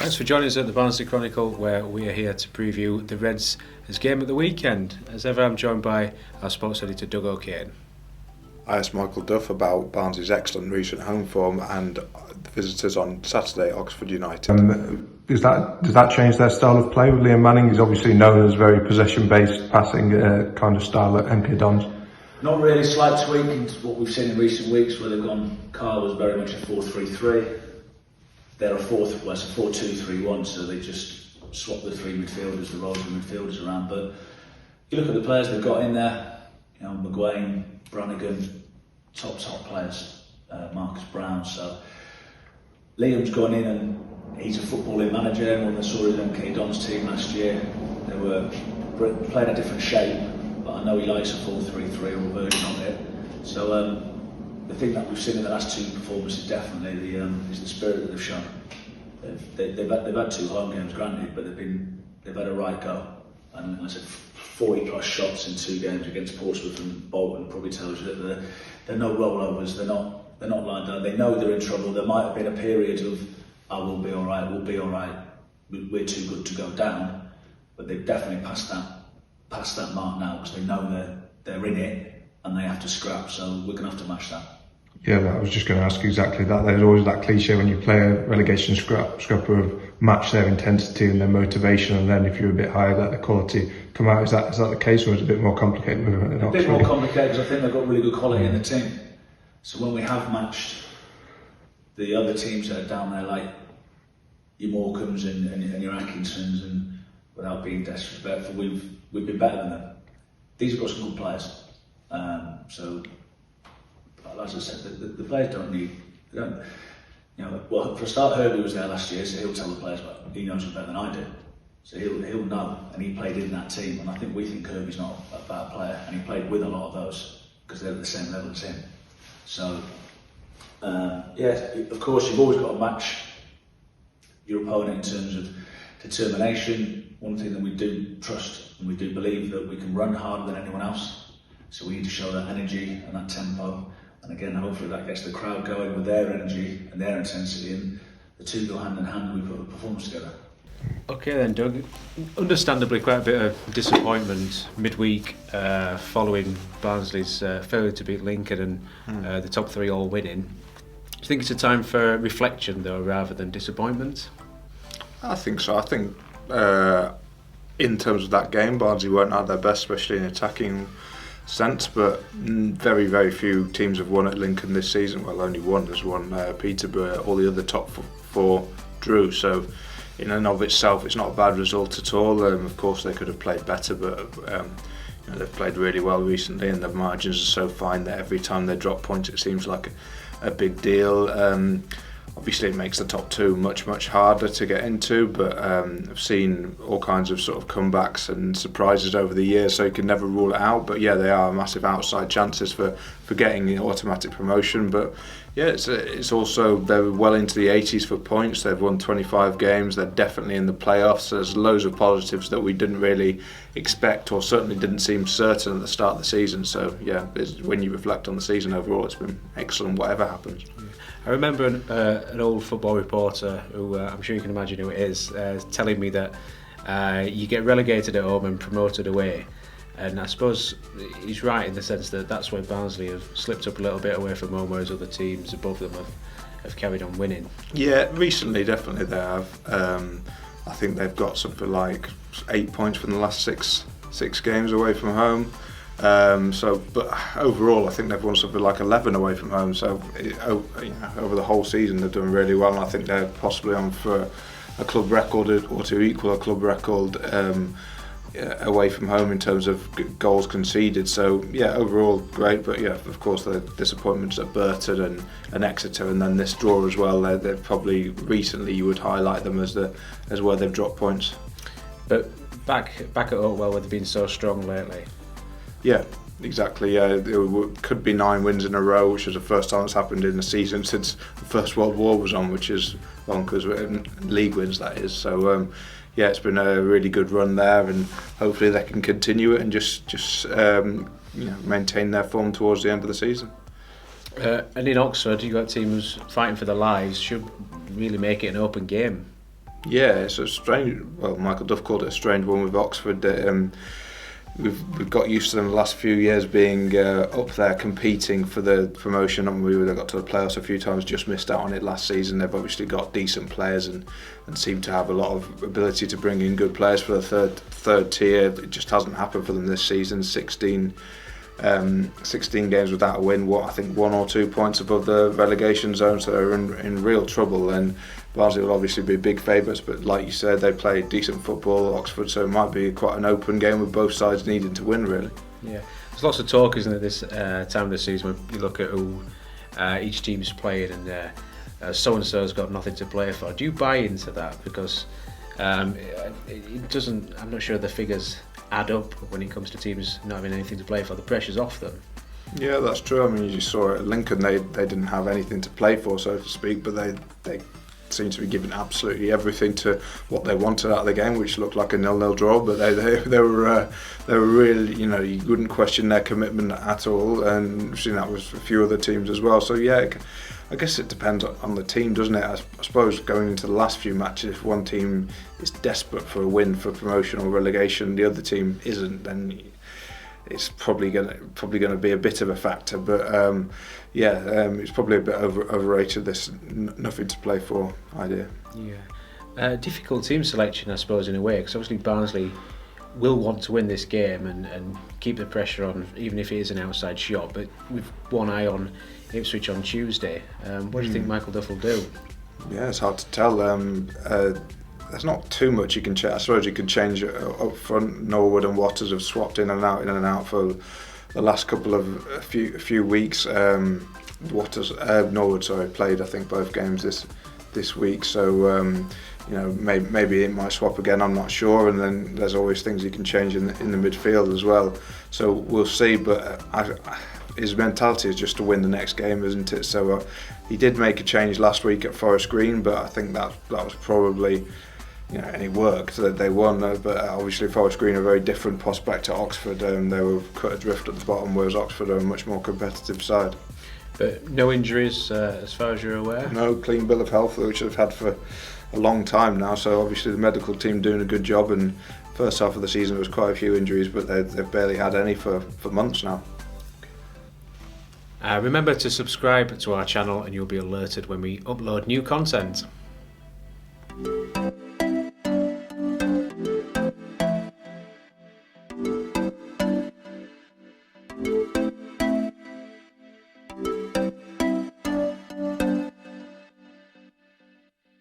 Thanks for joining us at the Barnsley Chronicle, where we are here to preview the Reds' game at the weekend. As ever, I'm joined by our sports editor Doug O'Kane. I asked Michael Duff about Barnsley's excellent recent home form and the visitors on Saturday, Oxford United. Does that change their style of play with Liam Manning? He's obviously known as very possession-based, passing kind of style at MK Dons. Not really, slight tweak in what we've seen in recent weeks, where they've gone. Carl was very much a 4-3-3. They're a 4-2-3-1, so they just swap the three midfielders, the roles of midfielders around. But you look at the players they've got in there, McGuane, Brannigan, top players, Marcus Brown. So Liam's gone in and he's a footballing manager. Everyone that saw his MK Dons team last year, they were playing a different shape, but I know he likes a 4-3-3 or a version of it. So the thing that we've seen in the last two performances definitely is the spirit that they've shown. They've had two home games, granted, but they've had a right go. And I said 40 plus shots in 2 games against Portsmouth and Bolton probably tells you that they're no rollovers. They're not lying down. They know they're in trouble. There might have been a period of, we'll be all right. We're too good to go down. But they've definitely passed that mark now, because they know they're in it and they have to scrap. So we're going to have to match that. Yeah, I was just going to ask exactly that. There's always that cliche when you play a relegation scrapper of match their intensity and their motivation, and then if you're a bit higher, let the quality come out. Is that the case, or is it a bit more complicated? A bit more complicated, because I think they've got really good quality in the team. So when we have matched the other teams that are down there, like your Morecambes and your Atkinsons, and without being disrespectful, we've been better than them. These have got some good players. So, as I said, the players don't need. Well, for a start, Herbie was there last year, so he'll tell the players, but he knows them better than I do. So he'll know, and he played in that team. And I think we think Herbie's not a bad player, and he played with a lot of those because they're at the same level as him. So, of course, you've always got to match your opponent in terms of determination. One thing that we do trust and we do believe that we can run harder than anyone else. So we need to show that energy and that tempo. And again, hopefully that gets the crowd going with their energy and their intensity, and the two go hand in hand and we put a performance together. Okay then, Doug. Understandably quite a bit of disappointment midweek following Barnsley's failure to beat Lincoln and the top 3 all winning. Do you think it's a time for reflection though, rather than disappointment? I think so. I think in terms of that game, Barnsley weren't at their best, especially in attacking sense, but very, very few teams have won at Lincoln this season. Well, only one has won, Peterborough. All the other top 4 drew, so in and of itself it's not a bad result at all. Of course they could have played better, but they've played really well recently, and the margins are so fine that every time they drop points it seems like a big deal. Obviously it makes the top 2 much harder to get into, but I've seen all kinds of sort of comebacks and surprises over the years, so you can never rule it out. But yeah, they are massive outside chances for getting the automatic promotion. But yeah, it's also, they're well into the 80s for points. They've won 25 games. They're definitely in the playoffs. There's loads of positives that we didn't really expect, or certainly didn't seem certain at the start of the season. So yeah, when you reflect on the season overall, it's been excellent whatever happens. I remember an old football reporter, who I'm sure you can imagine who it is, telling me that you get relegated at home and promoted away. And I suppose he's right in the sense that that's where Barnsley have slipped up a little bit away from home, whereas other teams above them have carried on winning. Yeah, recently definitely they have. I think they've got something like 8 points from the last six games away from home. But overall I think they've won something like 11 away from home, so over the whole season they've done really well, and I think they're possibly on for a club record or to equal a club record away from home in terms of goals conceded. So yeah, overall great, but yeah, of course the disappointments at Burton and Exeter, and then this draw as well. They're probably recently you would highlight them as where they've dropped points. But back at Oakwell, where they've been so strong lately. Yeah, exactly. Yeah, it could be 9 wins in a row, which is the first time it's happened in a season since the First World War was on, which is bonkers. League wins, that is. So yeah, it's been a really good run there, and hopefully they can continue it and just maintain their form towards the end of the season. And in Oxford, you've got teams fighting for their lives. Should really make it an open game. Yeah, it's a strange. Well, Michael Duff called it a strange one with Oxford. We've got used to them the last few years being up there competing for the promotion, and we got to the playoffs a few times, just missed out on it last season. They've obviously got decent players and seem to have a lot of ability to bring in good players for the third tier. It just hasn't happened for them this season. 16 games without a win. I think 1 or 2 points above the relegation zone, so they're in real trouble. And Barnsley will obviously be big favourites, but like you said, they play decent football, Oxford, so it might be quite an open game with both sides needing to win, really. Yeah, there's lots of talk, isn't it, this time of the season when you look at who each team's playing and so and so's got nothing to play for. Do you buy into that? Because it doesn't. I'm not sure the figures add up when it comes to teams not having anything to play for. The pressure's off them. Yeah, that's true. I mean, you saw it at Lincoln, they didn't have anything to play for, so to speak, but they seemed to be giving absolutely everything to what they wanted out of the game, which looked like a 0-0 draw, but they were really, you wouldn't question their commitment at all, and we've seen that with a few other teams as well. So yeah, I guess it depends on the team, doesn't it? I suppose going into the last few matches, if one team is desperate for a win for promotion or relegation, the other team isn't, then it's probably going to be a bit of a factor. But it's probably a bit overrated, this nothing to play for idea. Yeah, difficult team selection, I suppose, in a way, because obviously Barnsley will want to win this game and keep the pressure on, even if it is an outside shot. But with one eye on Ipswich on Tuesday, what do you think Michael Duff will do? Yeah, it's hard to tell. There's not too much you can change. I suppose you can change up front. Norwood and Watters have swapped in and out for the last couple of few weeks. Norwood played I think both games this week. So maybe it might swap again. I'm not sure. And then there's always things you can change in the midfield as well. So we'll see. But his mentality is just to win the next game, isn't it? So he did make a change last week at Forest Green, but I think that was probably. And it worked, that they won, but obviously Forest Green are a very different prospect to Oxford. They were cut adrift at the bottom, whereas Oxford are a much more competitive side. But no injuries as far as you're aware? No, clean bill of health, which they've had for a long time now, so obviously the medical team doing a good job, and first half of the season there was quite a few injuries, but they've barely had any for months now. Remember to subscribe to our channel and you'll be alerted when we upload new content.